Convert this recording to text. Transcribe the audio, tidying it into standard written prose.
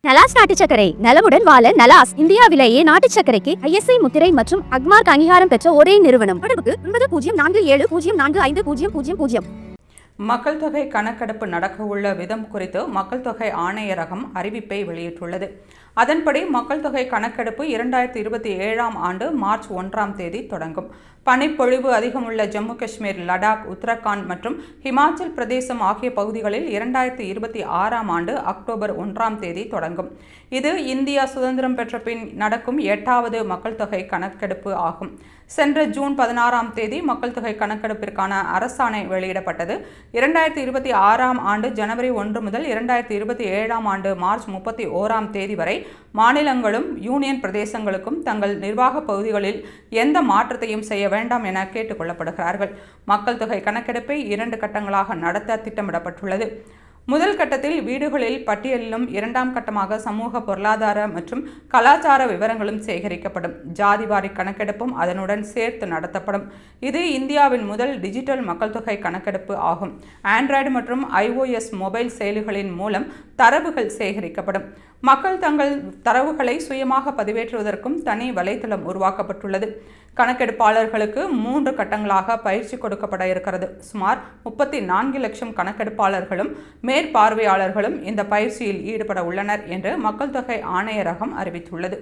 நலாஸ் நாட்டு சர்க்கரை நலமுடன் வாழ நலாஸ் இந்தியாவிலேயே நாட்டு சர்க்கரைக்கு ISI முத்திரை மற்றும் அக்மார்க் அங்கீகாரம் பெற்ற ஒரே நிறுவனம். தொடர்புக்கு 9047045000. மக்கள் தொகை கணக்கெடுப்பு நடக்கவுள்ள விதம் குறித்து மக்கள் தொகை ஆணையரகம் அறிவிப்பை வெளியிட்டுள்ளது. அதன்படி மக்கள் தொகை கணக்கெடுப்பு 2027ஆம் ஆண்டு மார்ச் 1ஆம் தேதி தொடங்கும். பனிப்பொழிவு அதிகமுள்ள ஜம்மு காஷ்மீர், லடாக், உத்தரகாண்ட் மற்றும் ஹிமாச்சல் பிரதேசம் ஆகிய பகுதிகளில் 2026ஆம் ஆண்டு அக்டோபர் 1ஆம் தேதி தொடங்கும். இது இந்தியா சுதந்திரம் பெற்ற பின் நடக்கும் 8வது மக்கள் தொகை கணக்கெடுப்பு ஆகும். சென்ற ஜூன் 16ஆம் தேதி மக்கள் தொகை கணக்கெடுப்பிற்கான அரசாணை வெளியிடப்பட்டது. 2026ஆம் ஆண்டு ஜனவரி 1 முதல் 2027ஆம் ஆண்டு மார்ச் 31ஆம் தேதி வரை மாநிலங்களும் யூனியன் பிரதேசங்களுக்கும் தங்கள் நிர்வாக பகுதிகளில் எந்த மாற்றத்தையும் செய்ய வேண்டாம் என கேட்டுக் கொள்ளப்படுகிறார்கள். மக்கள் தொகை கணக்கெடுப்பை 2 கட்டங்களாக நடத்த திட்டமிடப்பட்டுள்ளது. முதல் கட்டத்தில் வீடுகளில் பட்டியலிலும், 2ஆம் கட்டமாக சமூக, பொருளாதார மற்றும் கலாச்சார விவரங்களும் சேகரிக்கப்படும். ஜாதிவாரி கணக்கெடுப்பும் அதனுடன் சேர்த்து நடத்தப்படும். இது இந்தியாவின் முதல் டிஜிட்டல் மக்கள் தொகை கணக்கெடுப்பு ஆகும். ஆண்ட்ராய்டு மற்றும் iOS மொபைல் செயலிகளின் மூலம் தரவுகள் சேகரிக்கப்படும். மக்கள் தங்கள் தரவுகளை சுயமாக பதிவேற்றுவதற்கும் தனி வலைத்தளம் உருவாக்கப்பட்டுள்ளது. கணக்கெடுப்பாளர்களுக்கு 3 கட்டங்களாக பயிற்சி கொடுக்கப்பட இருக்கிறது. சுமார் 34 லட்சம் கணக்கெடுப்பாளர்களும் மேற்பார்வையாளர்களும் இந்த பயிற்சியில் ஈடுபட உள்ளனர் என்று மக்கள் தொகை ஆணையரகம் அறிவித்துள்ளது.